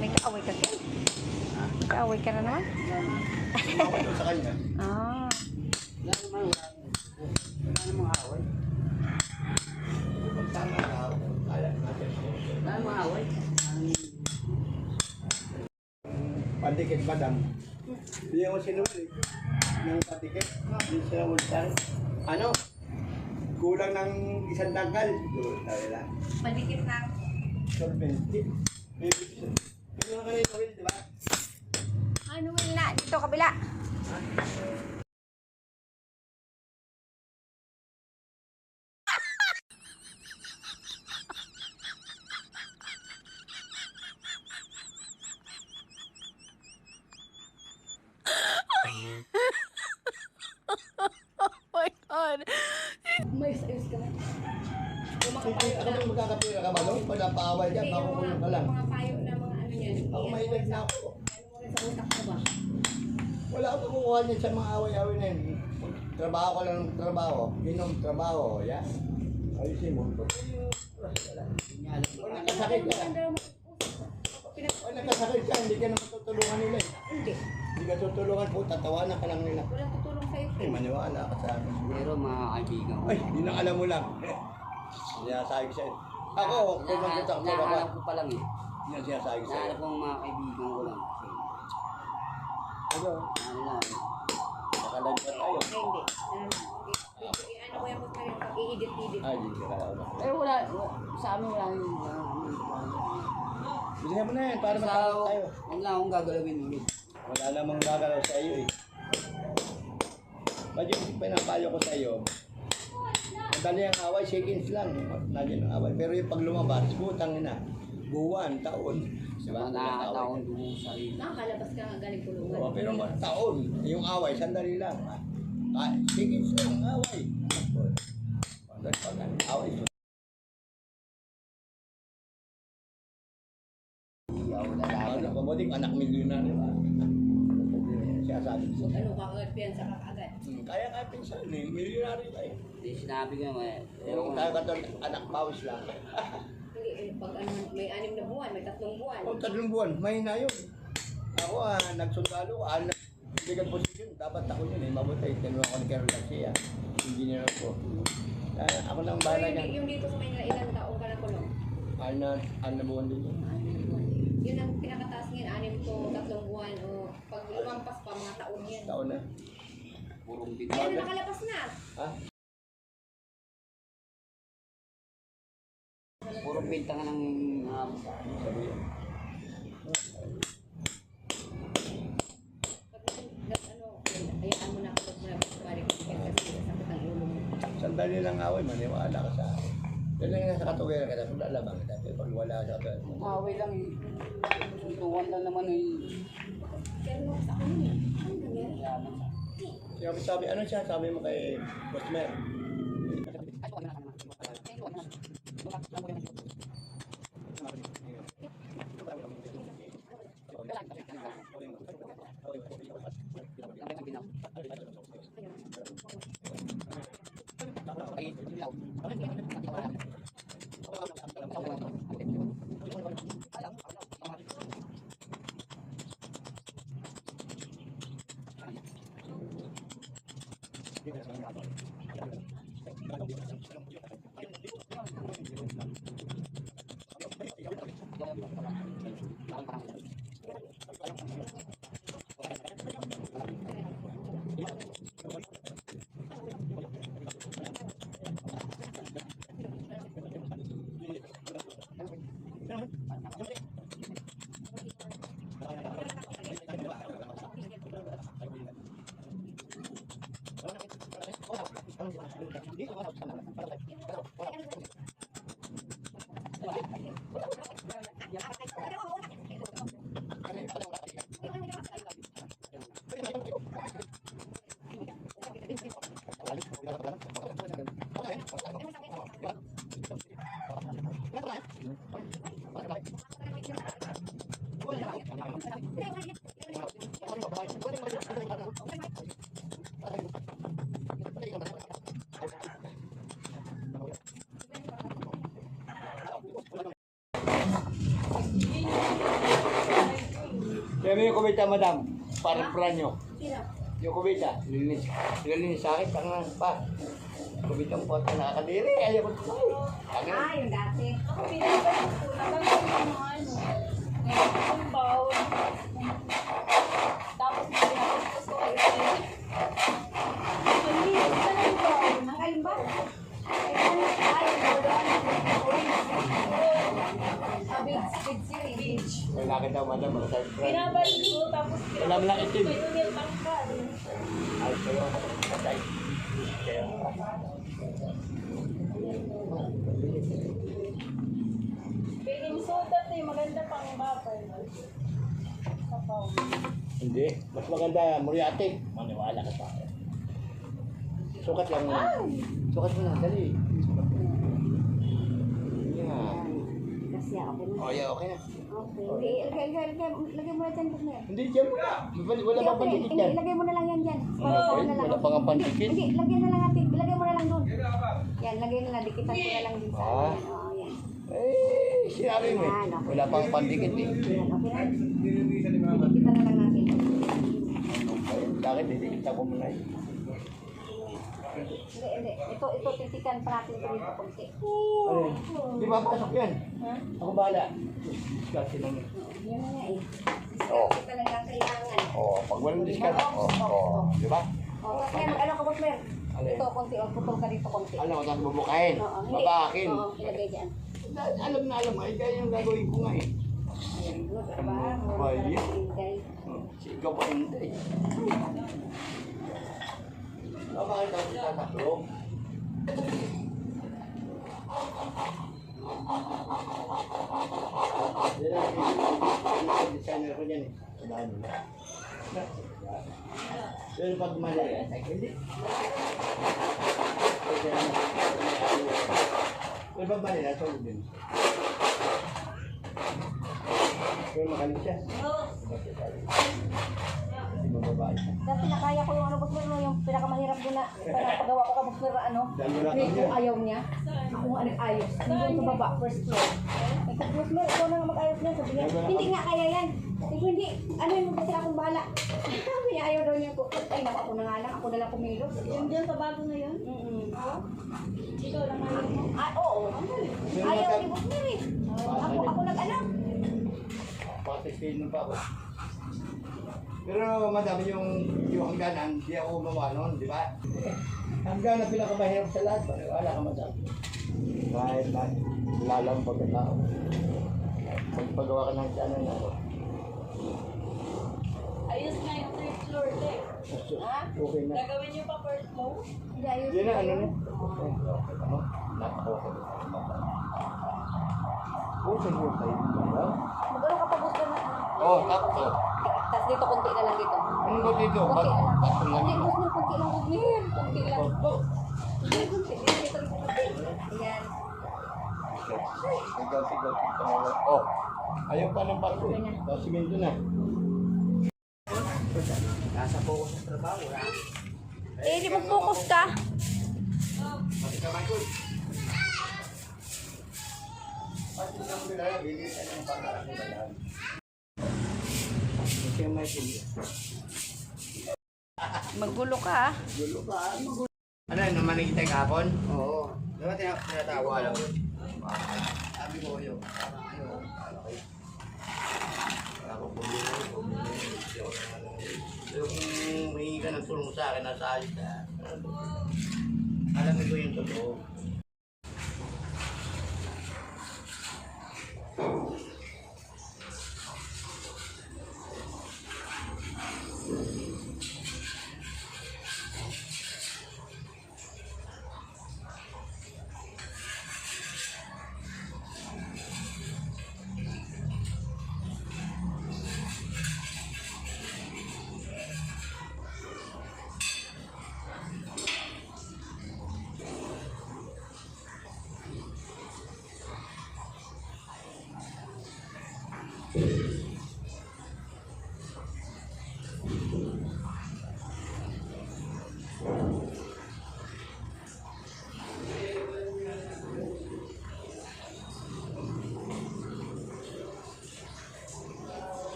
May kaaway ka din. Kaaway ka na naman. Sa kanya. Ah. Wala namang away. Wala namang away. Pandikit madam. Hindi ako sinuli. Yung pandikit. Hindi sila ulsan. Ano? Kulang ng isang tangkal. Palikit na. Solventi. Ito na kanina, Will, di ba? Ano will na? Dito kabila. Oh my God. May ayos ka na. Ano magkakapira ka ba? No? Pag napaaway dyan, makukulong ka lang. Mga payo na mga ano yan. Ako mahilig na ako. Ano mo rin sa utak mo ba? Wala akong nakukuha niya sa mga away-away na yun. Trabaho ko lang ng trabaho. Inom, trabaho. Yan. Ayusin mo. Kung nakasakit ka. Kung nakasakit ka, hindi ka naman tutulungan nila eh. Hindi. Hindi ka tutulungan po, tatawanan ka lang nila. Walang tutulong sa'yo. Ay, maniwala ka sa akin. Pero mga kaibigan ko. Ay, hindi na alam mo lang. Sinasabi ko sa'yo. Ako, kung magkita ko sa baba. Nahanap ko pa lang eh. Yan sinasabi ko sa'yo. Nahanap ko mga kaibigan ko lang. Ano? Ano na. Nakalagyan tayo. Ay, hindi. Ano ko yung i-edit-edit. Ay, hindi ka kalauna. Pero wala, sa amin wala yung Bilhin mo na yan, para matawag tayo. Huwag lang akong gagalawin ulit. Wala namang gagalaw sa iyo eh. Ba't yung pinapayo ko sa iyo? Madali ang away, seconds lang. Nadali ang away. Pero yung pag lumabas, butang na. Buwan, taon. Diba? Nakakataon doon sa iyo. Nakakalabas ka nga galing kulungan. Oh, pero taon. Yung away, sandali lang. Seconds lang ang away. Pag away. Ano, pamating anak milyonaryo. Siya sabi ko. Ano ka agad piyansa ka agad? Kaya pinsan eh, milyonaryo tayo. Hindi sinabi ko naman. Pero kung tayo katol, anak pawis lang. Hindi, pag ano, may 6 na buwan, may 3 buwan. O 3 buwan, may na yun. Ako nagsundalo, bigat posisyon, dapat ako yun eh, mabuti. Tinulungan ko ni Carol Garcia, engineer ko. Ako lang bahala niya. Yung dito sa Manila, ilang taong ka na kulong? Ano buwan din yun. Yun ang pinakataas ngayon, 6 to 3 buwan. O pag lumampas pa, mga taon yan. Taon na. Purong Ayan bintang. na, nakalabas na. Ha? Purong bintang ng Sabi yun. Hayaan mo na kapag mo na balik kasi sakit ang ulo mo. Sandali lang away, maniwala ka sa akin. Yan lang yung nasa katuwiran ka, tapos lalabang kita. Pero pag wala ka sa katuwiran. away lang eh. Suntukan lang naman eh. Kaya mo sa akin yun. Ano nangyari? Sabi, ano siya? Sabi mo kay Boss Mer. Kaya mo yung kumita, madam. Para pranyo. Sino? Yung kumita. Linis sa akin. Tangan pa. Kumita ang pot na nakakadiri. Ayaw ko ito. Ah, yung dati. Ako pinabalik ko. Nabalik ko yung ano. Yung bowl. Tapos pinapos ko kayo. Malinis ka ng bowl. Ang alin ba? Ay, yung doon. Big series. May nakita madam. Sa pranyo. Pinabalik ko. Tapos Wala mo lang itim. ko yung nilbangkad. Ay, sa'yo. Patay. Kaya. Baking soda to yung maganda pang bapay. Sapaw. Hindi. Mas maganda. Muriate. Maniwala ka sa akin. Sukat lang mo. Sukat mo na. Dali. Sukat mo na. Yan. Kasi ako na. Oh, yeah, okay na. Okay. Lagay mo na dyan. Bukmer. Hindi, dyan mo na. Wala pa pandikit yan. Ilagay mo na lang yan dyan. Wala pa nga pandikit. Hindi, lagyan na lang natin. Ilagay mo na lang doon. Yan, lagay na lang. Dikitan ko na lang din sa Ah. yan. Oo, yan. Eh, sinabi mo eh. Wala pang pandikit eh. Yan, okay na. Dikitan na lang natin. Bakit hindi kita ko muna eh. Hindi. Ito titikan pa natin ito rito konti. Ano yun? Di ba pasok yan? Ako bahala. Discarte lang yun. Yan na nga eh. Oo. Discard talaga kailangan. Oo, pag walang discarte. Oo, di ba? Tapos yan, ano ka Bukmer? Alin? Ito konti, putol ka dito konti. Alam ko, tapos bubukain. Oo, hindi. Babakin. Oo, ilagay dyan. Alam na alam. Ay, kaya yung gagawin ko nga eh. Ayan, good. Trabaho. Ba, yun? Ilagay. Ikaw pa hindi. Bakit ako tataklo? Yan ang designer ko dyan eh. Sanahan mo na. Pero pag mali, ay hindi. Pero pag mali, nasulog din. Pero makalit siya. Hindi mababae siya. Dati nakaya ko yung ano, Bukmer, no, yung pinakamahirap doon na pinapagawa ko ka, Bukmer, na ano. Dahil wala Hindi kang ko yan. ayaw niya. Ako nga nag-ayos. Nandun sa baba, first floor. Ay, kung Bukmer, ikaw na nga mag-ayos niya. Sabi niya, hindi nga kaya yan. Sabi ko, hindi. Ano yun, kasi akong bahala. Sabi niya, ayaw daw niya ko. Ay, naku, ako na nga lang. Ako na lang kumilos. Yung dyan sa bago na yun? Ikaw lang ayaw mo. Ah, oo. Ayaw ni Bukmer eh. Ako nag-alam. Pakasisino pa ako. Pero madami yung hangganan, hindi ako gumawa noon, di ba? Hangganan na pinakamahirap sa lahat, wala ka madami. Kahit lalang pagkatao. Magpagawa ka ng sana na ako. Ayos na yung third floor, te. Okay na. Gagawin niyo pa first floor? Hindi, ayos. Yun na, ano na? Okay, okay. Ano? Napaka-okay. Okay, okay. Magano ka pa, Bukmer, na ano. Oh, tapos oh. Tapos dito, konti na lang dito. Ano ba dito? Konti na lang. Tapos lang. Hindi, Bukmer, konti lang, Bukmer. Konti lang. Oh, Hindi, konti. Dito, konti. Ayan. sigaw. Oh, ayaw pa ng bato eh. Tapos simento na. Nasa po ko sa trabaho, ha? Eh, di mag-focus ka. Pati ka, Michael. Pati ka mo nila, bibili ka ng pangarap mo ba yan? Pati ka, Michael. Magulo ka, ah. Gulo ka, ha? Ano yun, naman nakita yung hapon? Oo. Diba tinatawa lang? Sabi ko yun. Ako yung humingi ka ng tulong sa akin, nasa ayos ka. Alam ko yung totoo.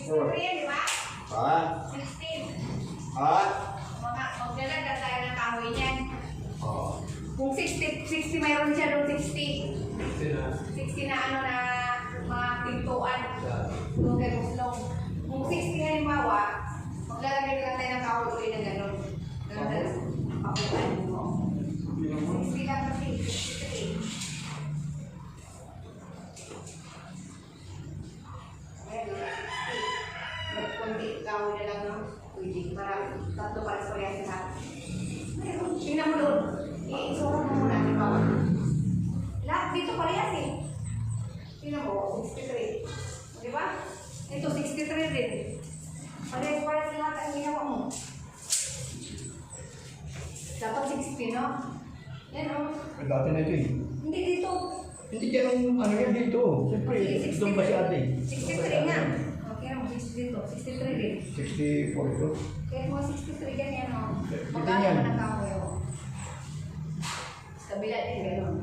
Korean, di ba? Ha? 16. Ha? Magdalaga tayo ng kahoy niyan. Oo. Kung 60 mayroon siya doon 60. Sino? 60 na ano na mga pintuan. Doon kay Muslong. Kung 60 halimbawa, maglalagay lang tayo ng kahoy ulit na gano'n. Gano'n na pakuan mo. 60 lang kasi, 63. Ayan, 60. Kundi kahoy na lang, no? Pwede, para tatlo para sa parehas lahat. Ayun, tingnan mo doon. I-isura mo muna, di ba? Lahat dito parehas eh. Tingnan mo, 63. Di ba? Ito, 63 din. Parehas lahat ang ginawa mo. Dapat 60, no? Yan, o. Dati na ito eh. Hindi dito. Hindi dyan ang ano yan dito. Siyempre, doon ba si ate? 63 nga. Okay mo, 60 dito. 63 din. 64 ito. Kaya mo 63 ganyan, o. Hindi Magkano yan. mo ng kahoy, o. Sa kabila din, gano'n.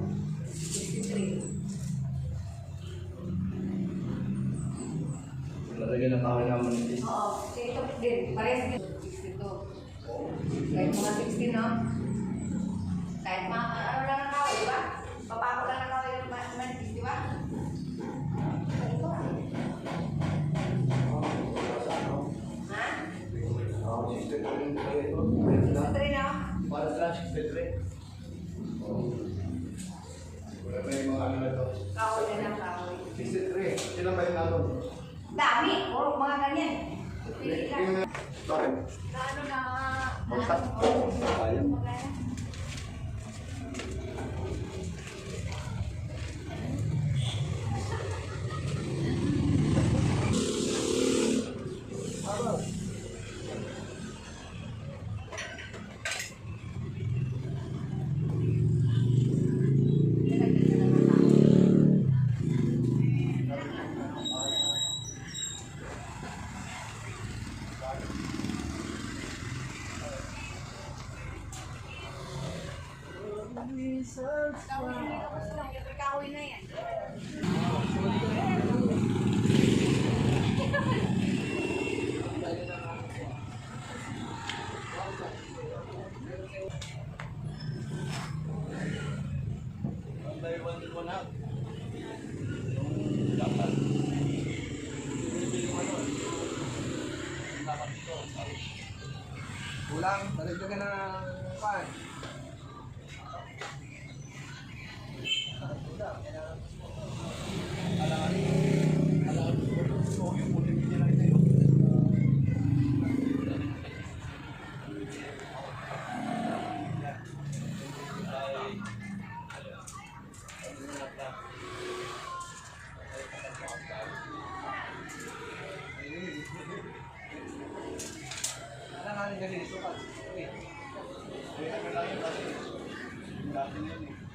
63. Lalagyan ng kahoy naman ito. Oo, ito din. Parehas din. 62. Kahit mga 60, no? Kahit mga ano lang ang kahoy, di ba? Papako lang ang kahoy ng manipis, di ba? Ito. Ha? Oo, 63 rin pala ito. 63 na? Para sa 63. Wala na yung mga ano na ito. Kahoy na lang, kahoy. 63. Sino ba yung nanon? Dami! Puro mga ganyan. Pili lang. Bakit? Na ano na... Magkat. Ayun. Kahoy na yan. Kulang, nalagdagan ng pan.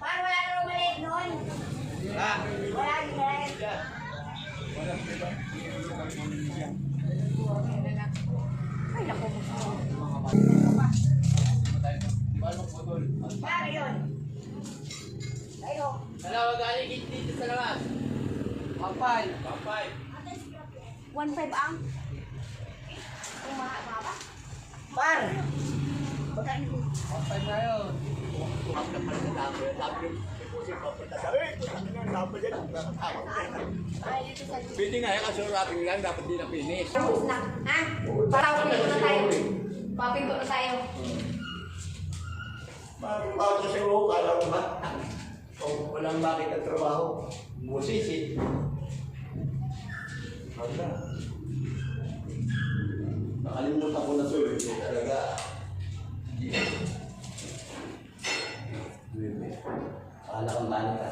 Paano wala ka maliit noon? Wala ka maliit. Ay, naku. Paano yun? Ayo. Dalawa galing dito sa labas. Pampay. 1.5 ang? Kung mahaba? Par! Pagkain ko. Pampay na yun. Ay, dito sa Pwede nga yan, kaso wrapping lang, dapat di na finish. Tapos na. Ha? Papinto na tayo. Papinto na tayo. Bakit kasi mo, kala mo ba? O walang bakit ang trabaho. Musisi. Wala. Nakalimutan ko na to eh. Talaga. Akala kang bani ka.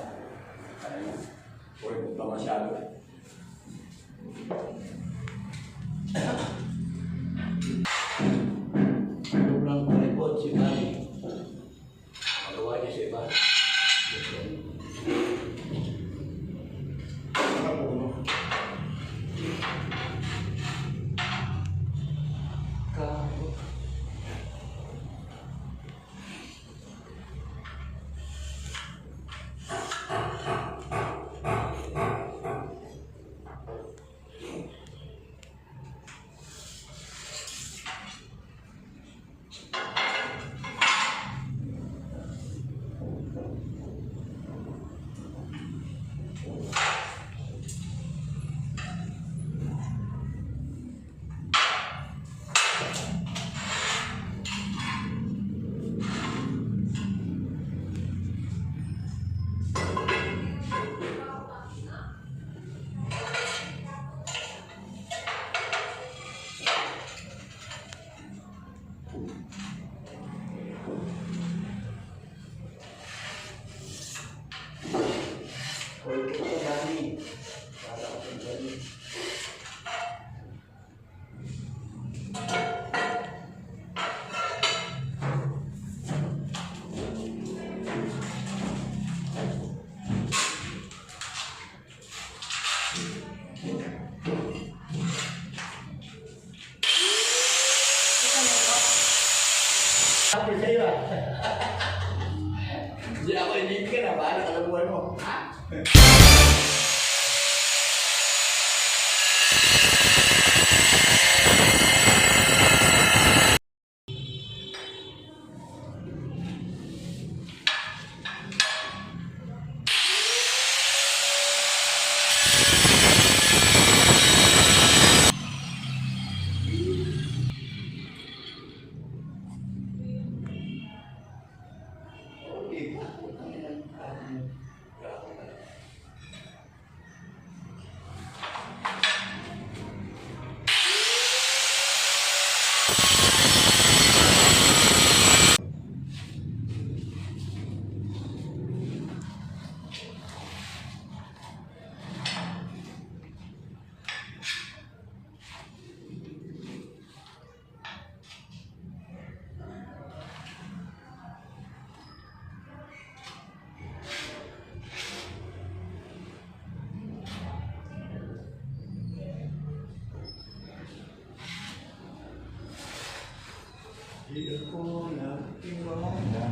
Ano? Pwede pa masyado. Sobrang palipot si Manny. Magawa niya si Iba. Sabi sa'yo ah. Hindi ako hindi ka na, bahala ka lang buwan mo. Di ako nagtiwala.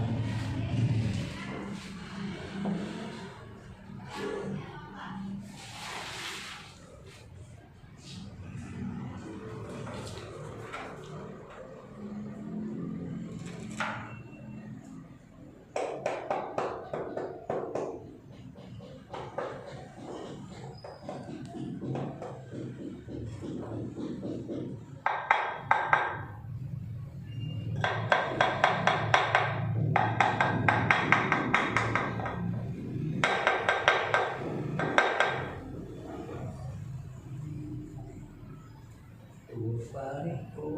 Pare ko.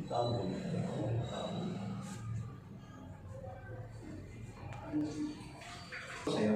Tama. Sa'yo.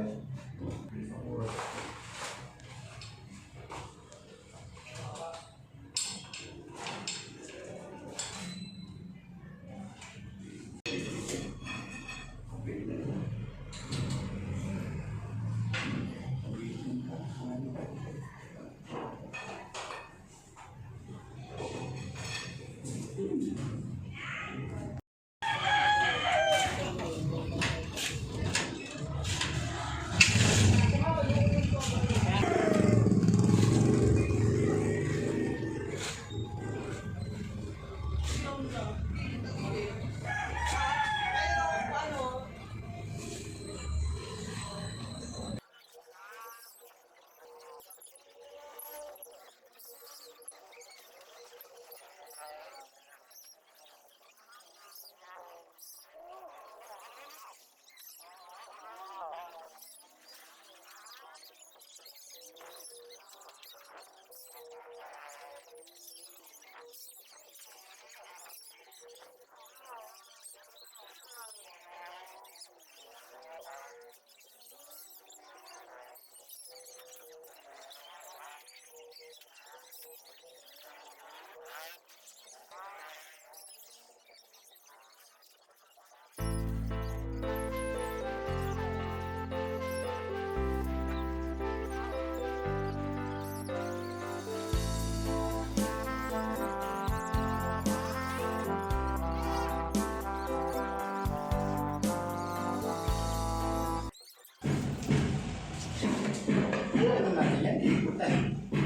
Ano natin yan?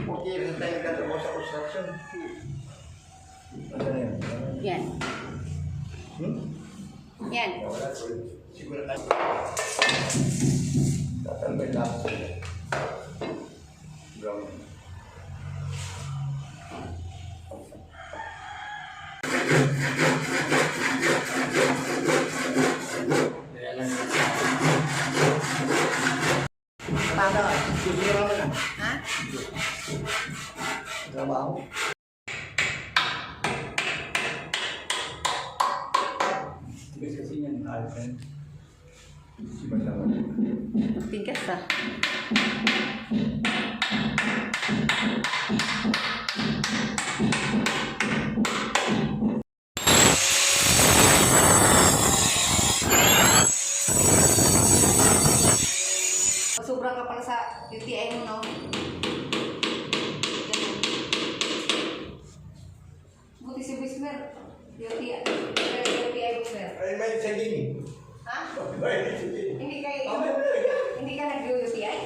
Porque rin tayo nagtatrabaho sa construction. Ano na yun? Yan. Yan. Wala ko. Siguro na. Tatambay lang ako. Brown. Bago. Siguro na. Ha? Trabaho. Kasi yan, alpen. Si Bandawan. Tigas ah. Sobra ka pala sa UTI mo, no? Ha? Pag-virus. Hindi ka nag-UTI?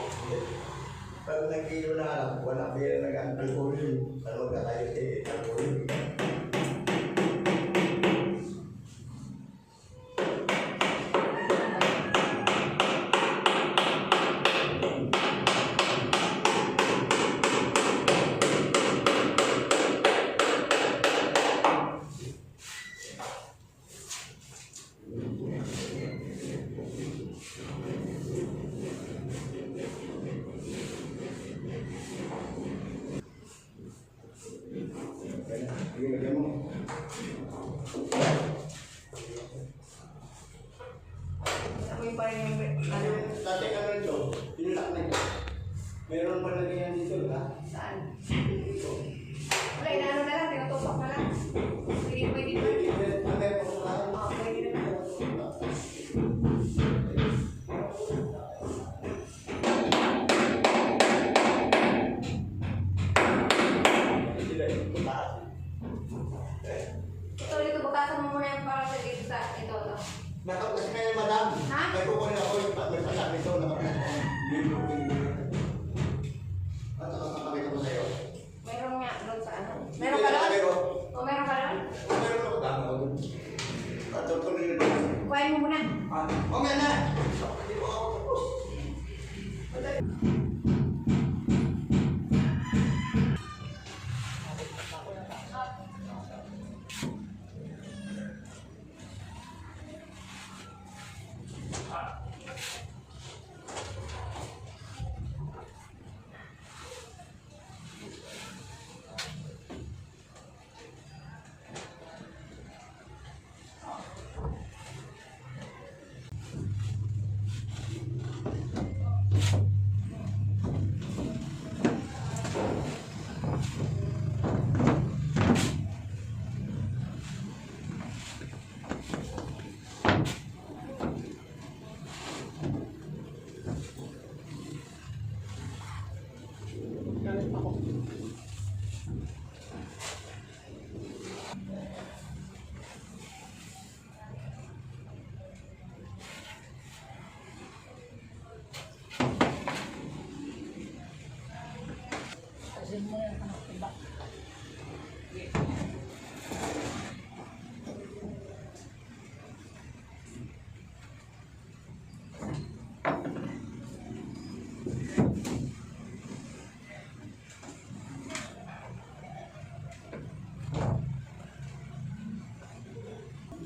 Pag nag-iyo na alam, wala pera nag-alcohol yun. Ano ka tayo alcohol yun? Sige, lagyan mo. Ako yung parang yung ano, Dati ano ito, pinulak na ito. Meron pa lagi yan dito, ha? saan? Wala, inaano na lang, tinutusok na lang. Hindi pwede pa. Meron pa lang. Oo, pwede na lang. Sila yung putaas. Ito, dito, bakasan mo muna yung para sa dito sa ito. Nakapos na yung madam. Ha? May kukunin ako yung pagkasasak nito. Nakapos na ako. At nakakakabit ako sa'yo. Meron nga doon sa ano. Meron ka doon? O, meron ka doon? Meron ako dami ako dun. At tutuloy na doon. Kuhain mo muna. Mamaya na! Hindi ko ako tapos.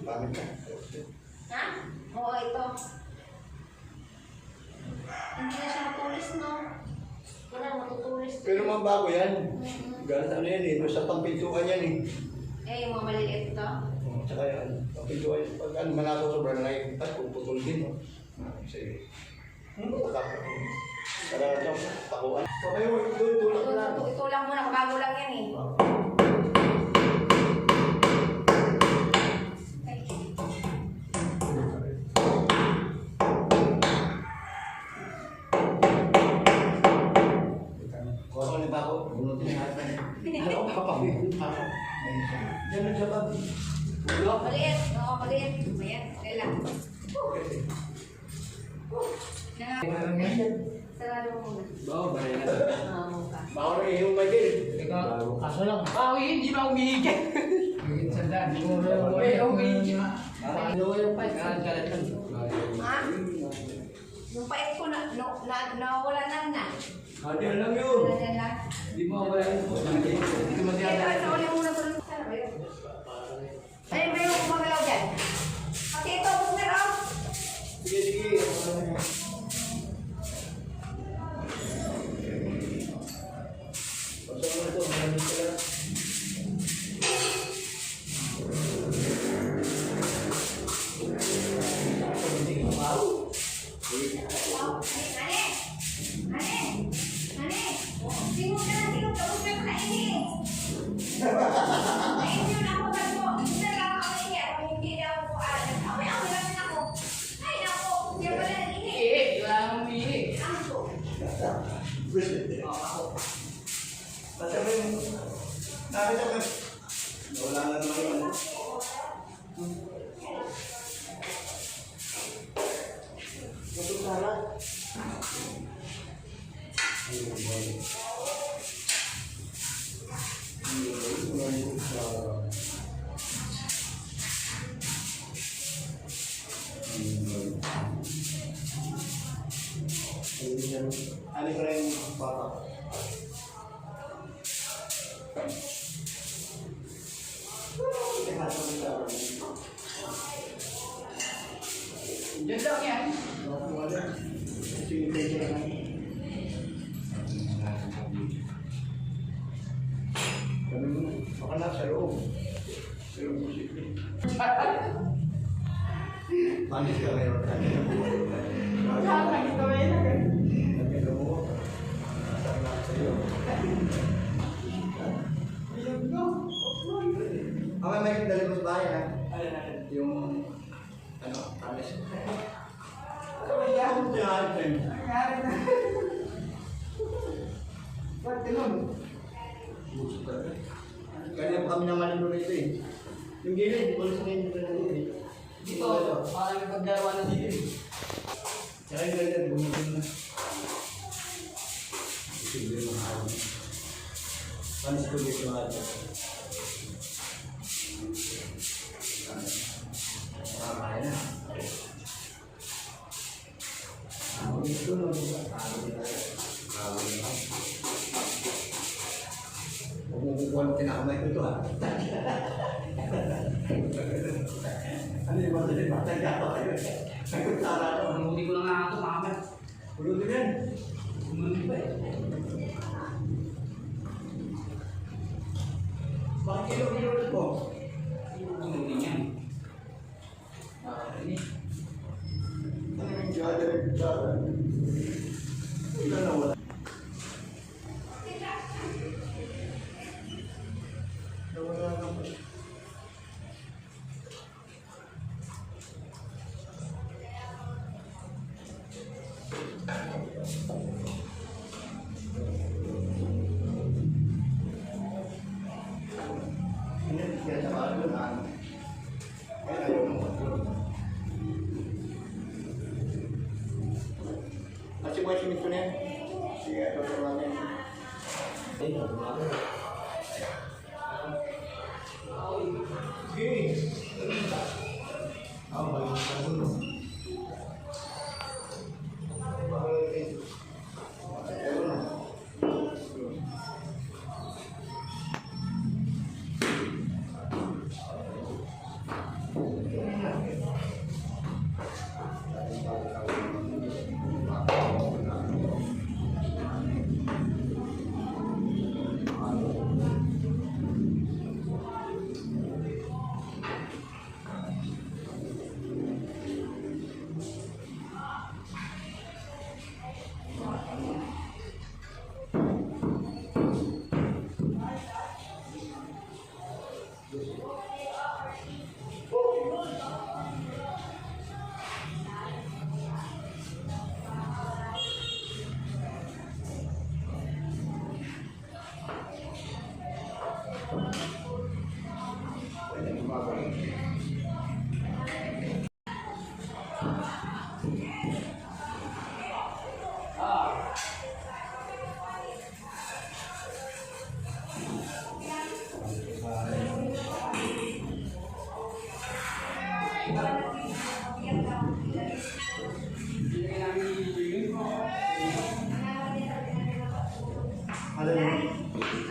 Pamit ka. Ha? Oo, ito. Hindi na siya matulis, no? Wala, matutulis. Pero mga bago yan. Galit ano yan eh. Doon sa pampintuan yan eh. Eh, yung mga maliliit ito. Tsaka yan. Pampintuan yan. Pag ano, malaso sobrang nakikita, puputol din. No? Kasi, Kaya ito, takuan. So kayo, tulak lang. Ito lang muna, bago lang yan eh. Kung ako ni Bako, bunutin natin. Ano ka pa? Diyan na siya ba? Maliit. Oo, maliit. Ayan, kailan. Sarado mo muna. Oo, bari na. Oo, ka. Bawal na yung Michael. Kaso lang. Hindi ba umihigit? Higit sa dad, siguro yung Eh, umihigit. Ano yung pipe? Kalat lang. Ha? Yung pait ko nawala na. Diyan lang yun. Wala na lang. Hindi mo ba yan? Hindi mo Ito, ito ulit muna ko. Sana ba yun? Ayun ba yung kumagalaw dyan? Pati ito, bukmer oh. Sige, sige. Pasok mo ito, maraming sila. Wow. Ane! Ane! Ane! Sino ka na? Sino ka? Bukmer ko na ini. Ayun yun ako ba po? Hindi lang ako ini. Ako hindi daw ako alam. Ako lang ako. Ay, naku. Hindi pala na ini. Wala nang umihigit. Ang to. Oo, ako. Basta mo yung... Nakita ko. Wala na naman yun. Ano pa rin bata? Diyan lang yan. Kami mo, baka nasa loob. Pero musik eh. Panis ka ngayon. Nakakagit kami na. Nagkita mo. Nasaan na sa'yo. Ang may dali mo sa bahay ha? Yung ano, panis. Ano yan? Ba't ganun? Gusto talaga. Kaya pa kami naman nito rito eh. Yung gilid, pulis na yun dito. Dito, parang may pagdarawa na dito eh. Tsaka yung ganyan, bumibig na. Sige mo ako. Panis ko dito nga ito. Kaya na. Ako dito no. Ako dito. Ako dito. Huwag mo kukuha ng tinakamay ko ito ha. Ano yung mga salit? Matay ka pa kayo. Nagkutara ito. Hindi ko lang nga ito, mama. Ulo din yan. Umulit pa eh. Bakit kilo-kilo po? Umulit yan. Ini. Ano yung jada? Ilan na wala? Nawala na po. Ini kaya sa bago na ano. Kaya ayaw mo. Masih buat sini tu ni. Sige, ito sa mga yan. Sige. Ako, balik sa ulo. Ano yun?